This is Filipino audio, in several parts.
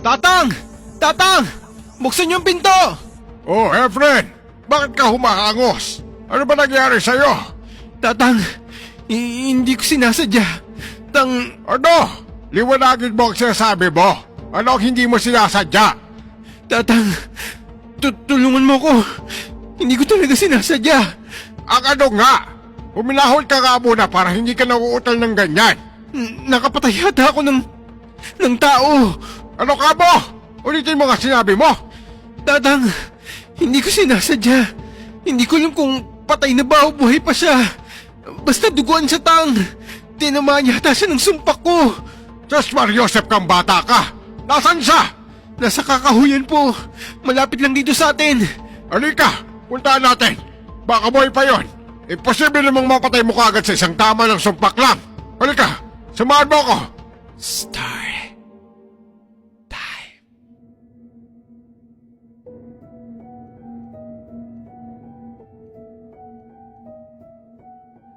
Tatang! Tatang! Buksan niyo ang pinto! Oh, Efren! Bakit ka humahangos? Ano ba nangyari sa'yo? Tatang, hindi ko sinasadya. Ano? Liwanagin mo ang sinasabi mo. Ano ang hindi mo sinasadya? Tatang, tulungan mo ko. Hindi ko talaga sinasadya. Ang ano nga? Uminahon ka nga muna para hindi ka nauutal ng ganyan. Nakapatay yata ako ng tao. Ano ka mo? Ulitin mo nga sinabi mo. Tatang, hindi ko sinasadya. Hindi ko alam kung patay na ba o buhay pa siya. Basta duguan siya, Tang. Tinamaan yata siya ng sumpak ko. Diyos Mariosep kang bata ka. Nasaan siya? Nasa kakahuyan po. Malapit lang dito sa atin. Halika, puntaan natin. Baka buhay pa yon. Imposible namang mapatay mo kaagad sa isang tama ng sumpak lang. Halika, samahan mo ako. Star time.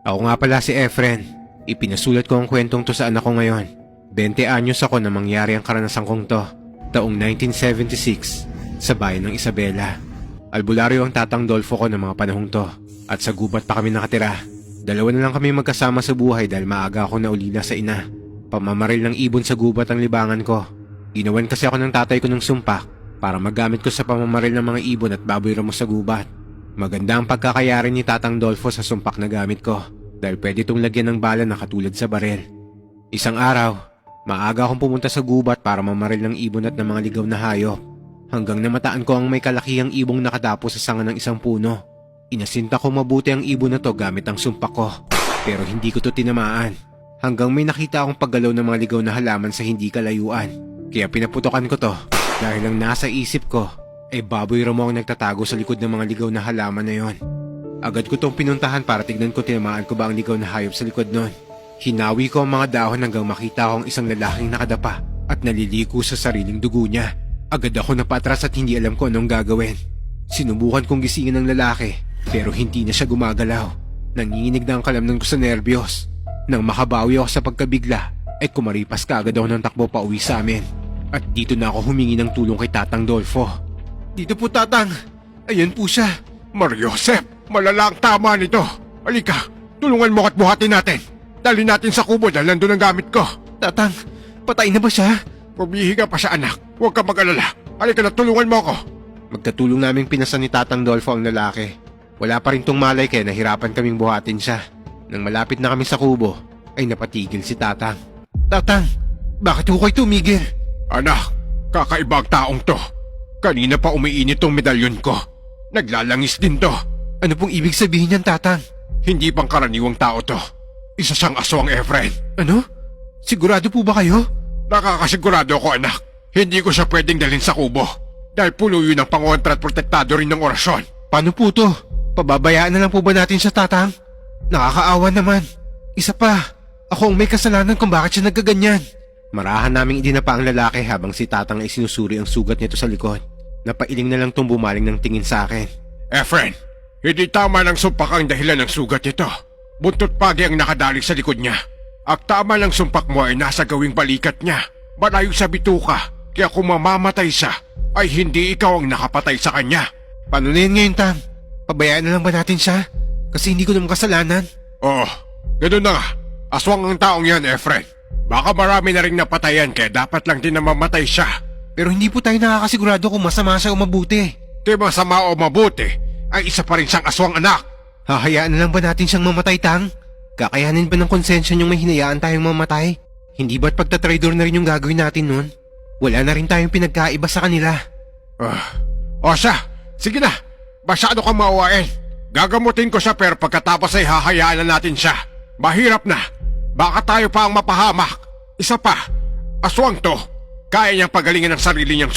Ako nga pala si Efren. Ipinasulat ko ang kwentong to sa anak ko ngayon. 20 anyos ako na mangyari ang karanasan kong to. Taong 1976 sa bayan ng Isabela. Albularyo ang tatang Dolfo ko ng mga panahong to. At sa gubat pa kami nakatira. Dalawa na lang kami magkasama sa buhay dahil maaga ako naulila sa ina. Pamamaril ng ibon sa gubat ang libangan ko. Ginawan kasi ako ng tatay ko ng sumpak para magamit ko sa pamamaril ng mga ibon at baboy ramo sa gubat. Maganda ang pagkakayari ni Tatang Dolfo sa sumpak na gamit ko dahil pwede itong lagyan ng bala na katulad sa baril. Isang araw, maaga akong pumunta sa gubat para mamaril ng ibon at ng mga ligaw na hayop hanggang namataan ko ang may kalakihang ibong nakadapo sa sanga ng isang puno. Inasinta ko mabuti ang ibon na to gamit ang sumpak ko pero hindi ko to tinamaan hanggang may nakita akong paggalaw ng mga ligaw na halaman sa hindi kalayuan. Kaya pinaputokan ko to dahil ang nasa isip ko ay baboy ramo ang nagtatago sa likod ng mga ligaw na halaman na yon. Agad ko tong pinuntahan para tignan ko tinamaan ko ba ang ligaw na hayop sa likod nun. Hinawi ko ang mga dahon hanggang makita ko ang isang lalaking nakadapa at naliliko sa sariling dugo niya. Agad ako napatras at hindi alam ko anong gagawin. Sinubukan kong gisingin ang lalaki pero hindi na siya gumagalaw. Nanginginig na ang kalamnan ko sa nerbiyos. Nang makabawi ako sa pagkabigla ay kumaripas kaagad ako ng takbo pa uwi sa amin. At dito na ako humingi ng tulong kay Tatang Dolfo. Dito po, Tatang. Ayan po siya. Mariosep, malala ang tama nito. Halika, tulungan mo at buhatin natin. Dali natin sa kubo dahil nandun ang gamit ko. Tatang, patay na ba siya? Pumihinga pa siya anak, huwag ka mag-alala. Halika na, tulungan mo ako. Magkatulong naming pinasan ni Tatang Dolfo ang lalaki. Wala pa rin tong malay kaya nahirapan kaming buhatin siya. Nang malapit na kami sa kubo, ay napatigil si Tatang. Tatang, bakit ko kayo tumigil? Anak, kakaibang taong to. Kanina pa umiinit tong medalyon ko. Naglalangis din to. Ano pong ibig sabihin niyan, Tatang? Hindi pang karaniwang tao to. Isa siyang aswang, Efren. Ano? Sigurado po ba kayo? Nakakasigurado ako, anak. Hindi ko siya pwedeng dalhin sa kubo. Dahil puno yun ang pangontra at protektado rin ng orasyon. Paano po to? Pababayaan na lang po ba natin siya, Tatang? Nakakaawa naman. Isa pa, ako ang may kasalanan kung bakit siya nagkaganyan. Marahan naming idinapa ang lalaki habang si Tatang ay sinusuri ang sugat nito sa likod. Napailing na lang tong bumaling ng tingin sa akin. Efren, hindi tama ng sumpak ang dahilan ng sugat nito. Buntot pagi ang nakadali sa likod niya. Ang tama ng sumpak mo ay nasa gawing balikat niya. Malayo sa bituka, kaya kung mamamatay siya, ay hindi ikaw ang nakapatay sa kanya. Paano na yun ngayon, Tang? Pabayaan na lang ba natin siya? Kasi hindi ko naman kasalanan. Oo, ganoon na nga. Aswang ang taong yan, Efren. Baka marami na rin napatayan kaya dapat lang din na mamatay siya. Pero hindi po tayo nakakasigurado kung masama siya o mabuti. Di masama o mabuti, ay isa pa rin siyang aswang anak. Hahayaan na lang ba natin siyang mamatay, Tang? Kakayanin ba ng konsensya niyong may hinayaan tayong mamatay? Hindi ba't pagtatraidor na rin yung gagawin natin nun? Wala na rin tayong pinagkaiba sa kanila. O siya, sige na. Masyado kang mauwain. Gagamutin ko siya pero pagkatapos ay hahayaan na natin siya. Mahirap na. Baka tayo pa ang mapahamak. Isa pa, aswang to. Kaya niyang pagalingan ng sarili niyang